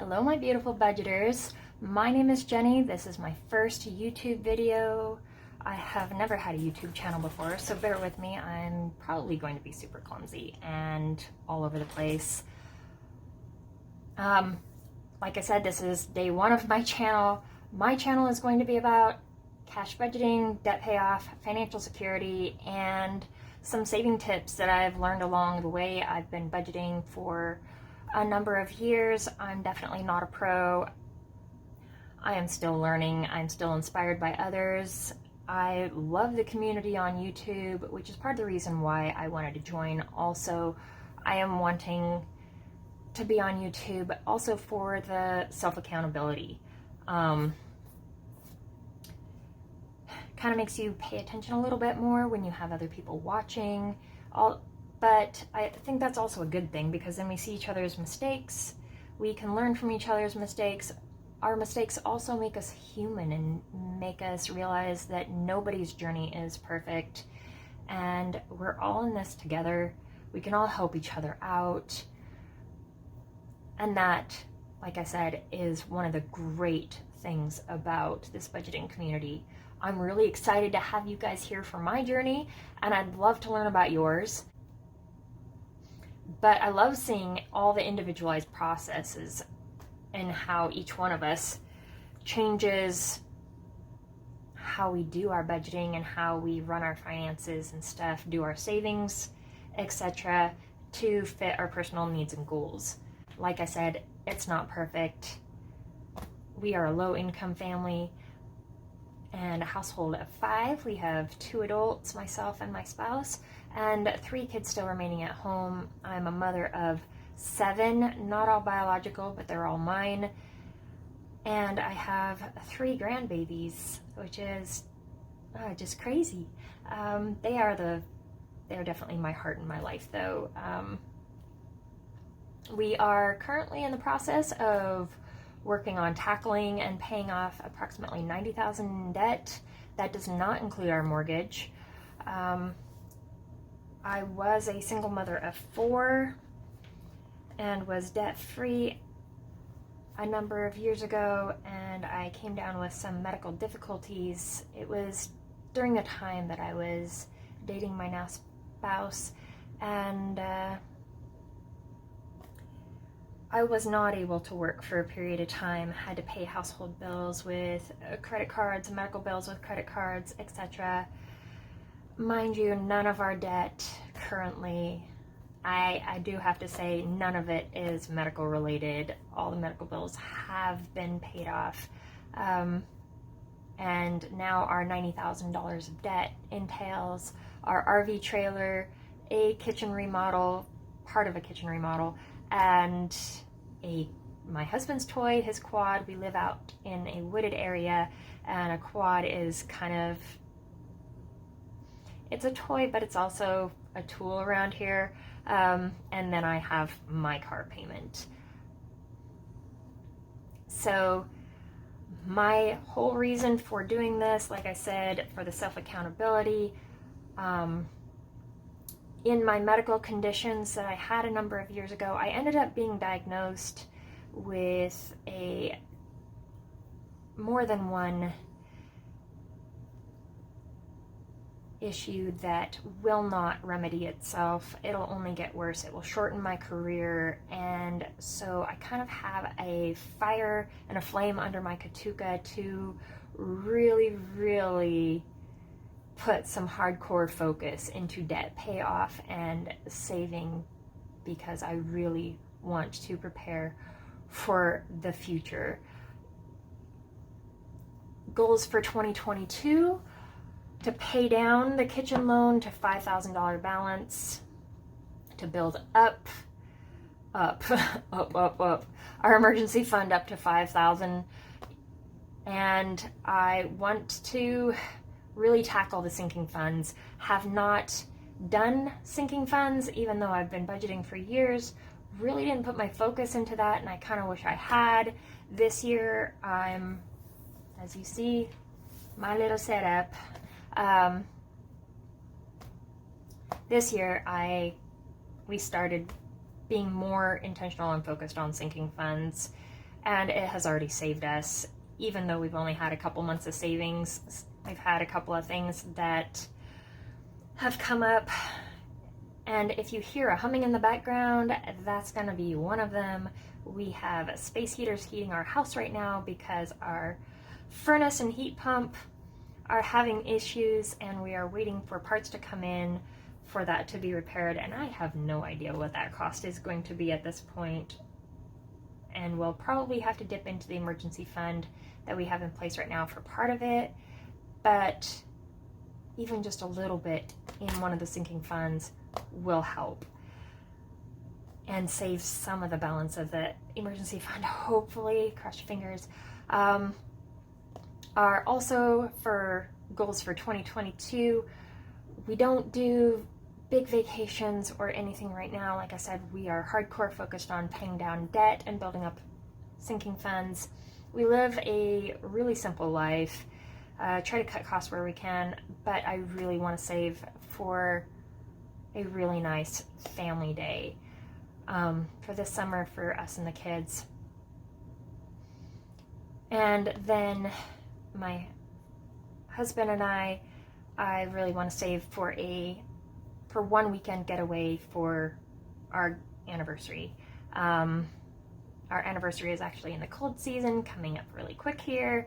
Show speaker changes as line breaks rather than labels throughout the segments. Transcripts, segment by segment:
Hello my beautiful budgeters. My name is Jenny. This is my first YouTube video. I have never had a YouTube channel before, so bear with me. I'm probably going to be super clumsy and all over the place. Like I said, this is day one of my channel. My channel is going to be about cash budgeting, debt payoff, financial security, and some saving tips that I've learned along the way. I've been budgeting for a number of years. I'm definitely not a pro. I am still learning. I'm still inspired by others. I love the community on YouTube, which is part of the reason why I wanted to join. Also, I am wanting to be on YouTube, but also for the self-accountability. Kind of makes you pay attention a little bit more when you have other people watching. But I think that's also a good thing, because then we see each other's mistakes. We can learn from each other's mistakes. Our mistakes also make us human and make us realize that nobody's journey is perfect, and we're all in this together. We can all help each other out. And that, like I said, is one of the great things about this budgeting community. I'm really excited to have you guys here for my journey, and I'd love to learn about yours. But I love seeing all the individualized processes and how each one of us changes how we do our budgeting and how we run our finances and stuff, do our savings, etc., to fit our personal needs and goals. Like I said, it's not perfect. We are a low-income family and a household of 5. We have 2 adults, myself and my spouse, and 3 kids still remaining at home. I'm a mother of 7, not all biological, but they're all mine. And I have 3 grandbabies, which is just crazy. They are definitely my heart and my life, though. We are currently in the process of working on tackling and paying off approximately $90,000 in debt. That does not include our mortgage. I was a single mother of 4 and was debt-free a number of years ago, and I came down with some medical difficulties. It was during the time that I was dating my now spouse, and I was not able to work for a period of time, had to pay household bills with credit cards, medical bills with credit cards, etc. Mind you, none of our debt currently, I do have to say, none of it is medical related. All the medical bills have been paid off. And now our $90,000 of debt entails our RV trailer, a kitchen remodel, part of a kitchen remodel, and my husband's toy, his quad. We live out in a wooded area, and a quad is kind of, it's a toy, but it's also a tool around here. And then I have my car payment. So my whole reason for doing this, like I said, for the self-accountability, in my medical conditions that I had a number of years ago, I ended up being diagnosed with more than one issue that will not remedy itself. It'll only get worse. It will shorten my career, and so I kind of have a fire and a flame under my katuka to really, really put some hardcore focus into debt payoff and saving, because I really want to prepare for the future. Goals for 2022: to pay down the kitchen loan to $5,000 balance, to build up our emergency fund up to $5,000, and I want to really tackle the sinking funds. Have not done sinking funds, even though I've been budgeting for years. Really didn't put my focus into that, and I kind of wish I had. This year, I'm, as you see, my little setup. This year, we started being more intentional and focused on sinking funds. and it has already saved us. Even though we've only had a couple months of savings, I've had a couple of things that have come up, and if you hear a humming in the background, that's gonna be one of them. We have space heaters heating our house right now because our furnace and heat pump are having issues, and we are waiting for parts to come in for that to be repaired, and I have no idea what that cost is going to be at this point. And we'll probably have to dip into the emergency fund that we have in place right now for part of it, but even just a little bit in one of the sinking funds will help and save some of the balance of the emergency fund, hopefully, cross your fingers. Are also for goals for 2022, we don't do big vacations or anything right now. Like I said, we are hardcore focused on paying down debt and building up sinking funds. We live a really simple life, try to cut costs where we can, but I really want to save for a really nice family day for this summer for us and the kids. And then my husband and I really want to save for one weekend getaway for our anniversary. Our anniversary is actually in the cold season, coming up really quick here,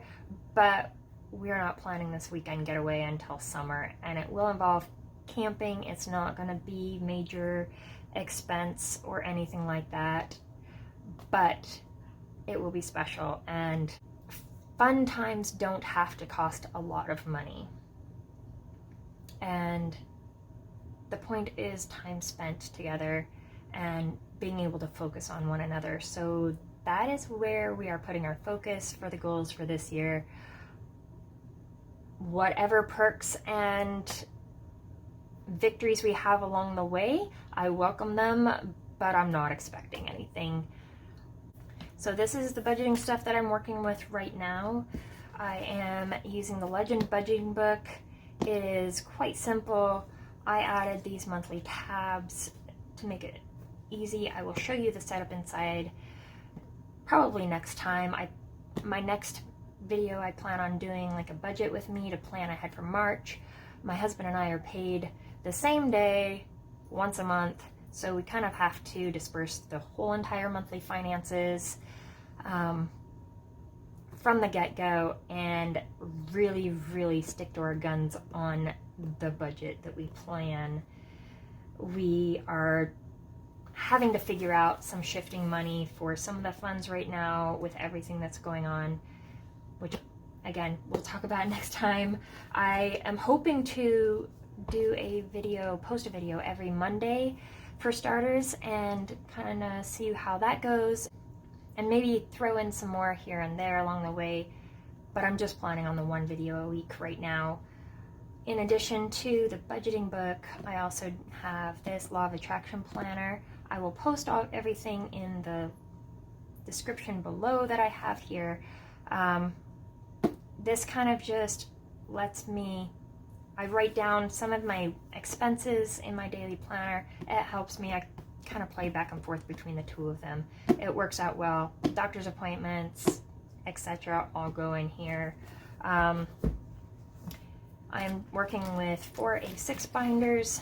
but we're not planning this weekend getaway until summer, and it will involve camping. It's not going to be major expense or anything like that, but it will be special, and fun times don't have to cost a lot of money. And the point is time spent together and being able to focus on one another. So that is where we are putting our focus for the goals for this year. Whatever perks and victories we have along the way, I welcome them, but I'm not expecting anything. So this is the budgeting stuff that I'm working with right now. I am using the Legend budgeting book. It is quite simple. I added these monthly tabs to make it easy. I will show you the setup inside probably next time. My next video, I plan on doing like a budget with me to plan ahead for March. My husband and I are paid the same day once a month, so we kind of have to disperse the whole entire monthly finances from the get-go and really stick to our guns on the budget that we plan. We are having to figure out some shifting money for some of the funds right now with everything that's going on, which again, we'll talk about next time. I am hoping to do a video, post a video every Monday for starters, and kind of see how that goes, and maybe throw in some more here and there along the way, but I'm just planning on the one video a week right now. In addition to the budgeting book, I also have this Law of Attraction planner. I will post everything in the description below that I have here. This kind of just lets me, I write down some of my expenses in my daily planner. It helps me, I kind of play back and forth between the two of them. It works out well. Doctor's appointments, etc. all go in here. I'm working with 4 A6 binders.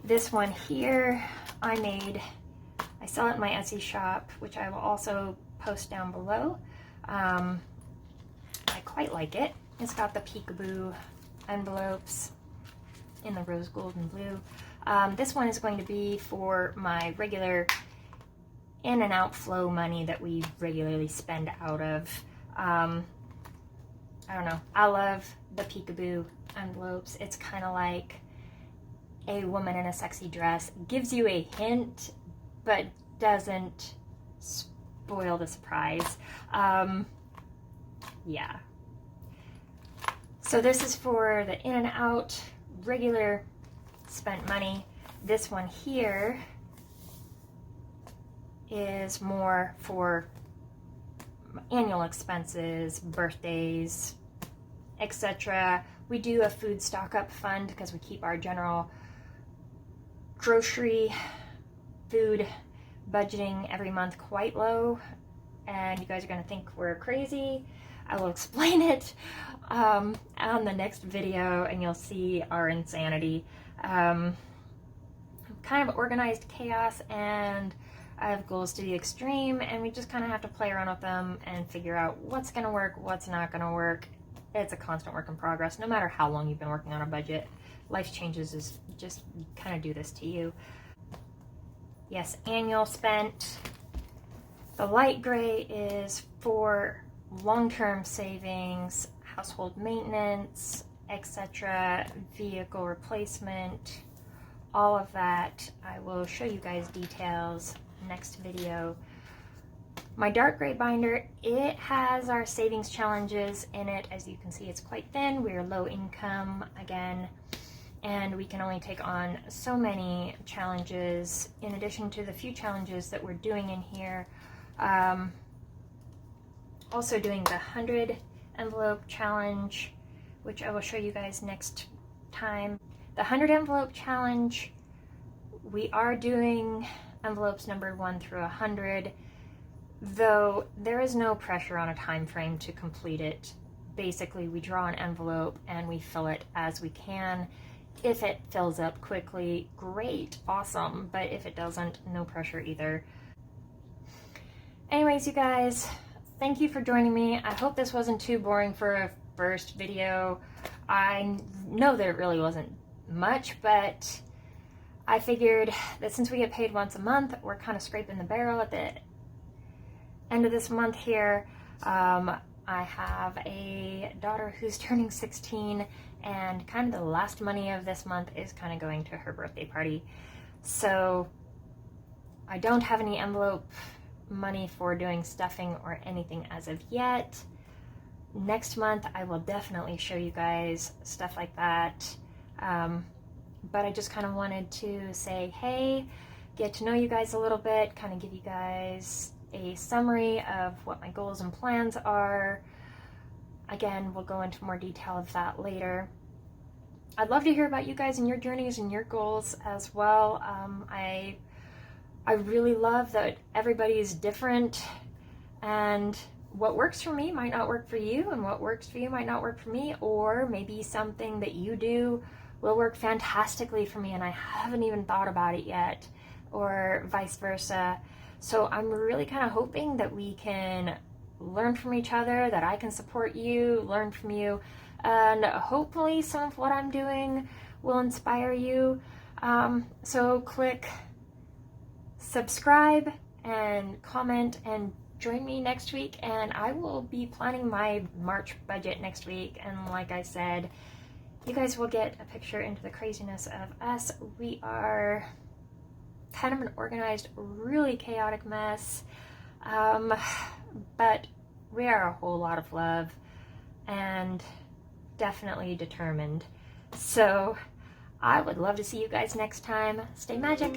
This one here I sell at my Etsy shop, which I will also post down below. I quite like it. It's got the peekaboo envelopes in the rose gold and blue. This one is going to be for my regular in and out flow money that we regularly spend out of. I don't know. I love the peekaboo envelopes. It's kind of like a woman in a sexy dress. It gives you a hint, but doesn't spoil the surprise. Yeah. So this is for the in and out regular spent money. This one here is more for annual expenses, birthdays, etc. We do a food stock up fund because we keep our general grocery food budgeting every month quite low, and you guys are going to think we're crazy. I will explain it on the next video, and you'll see our insanity. Kind of organized chaos, and I have goals to the extreme, and we just kind of have to play around with them and figure out what's going to work, what's not going to work. It's a constant work in progress. No matter how long you've been working on a budget, life changes is just kind of do this to you. Yes, annual spent. The light gray is for long-term savings, household maintenance, etc., vehicle replacement, all of that. I will show you guys details next video. My dark gray binder, it has our savings challenges in it. As you can see, it's quite thin. We're low income again, and we can only take on so many challenges in addition to the few challenges that we're doing in here. Also doing the 100 envelope challenge, which I will show you guys next time. The 100 envelope challenge, we are doing envelopes numbered 1 through 100, though there is no pressure on a time frame to complete it. Basically, we draw an envelope and we fill it as we can. If it fills up quickly, great, awesome, but if it doesn't, no pressure either. Anyways, you guys, thank you for joining me. I hope this wasn't too boring for a first video. I know that it really wasn't much, but I figured that since we get paid once a month, we're kind of scraping the barrel at the end of this month here. I have a daughter who's turning 16, and kind of the last money of this month is kind of going to her birthday party. So I don't have any envelope money for doing stuffing or anything as of yet. Next month I will definitely show you guys stuff like that, but I just kind of wanted to say hey, get to know you guys a little bit, kind of give you guys a summary of what my goals and plans are. Again, we'll go into more detail of that later. I'd love to hear about you guys and your journeys and your goals as well. I really love that everybody is different, and what works for me might not work for you, and what works for you might not work for me, or maybe something that you do will work fantastically for me and I haven't even thought about it yet, or vice versa. So I'm really kind of hoping that we can learn from each other, that I can support you, learn from you, and hopefully some of what I'm doing will inspire you. So click subscribe and comment and join me next week, and I will be planning my March budget next week. And like I said, you guys will get a picture into the craziness of us. We are kind of an organized, really chaotic mess, but we are a whole lot of love and definitely determined. So I would love to see you guys next time. Stay magic.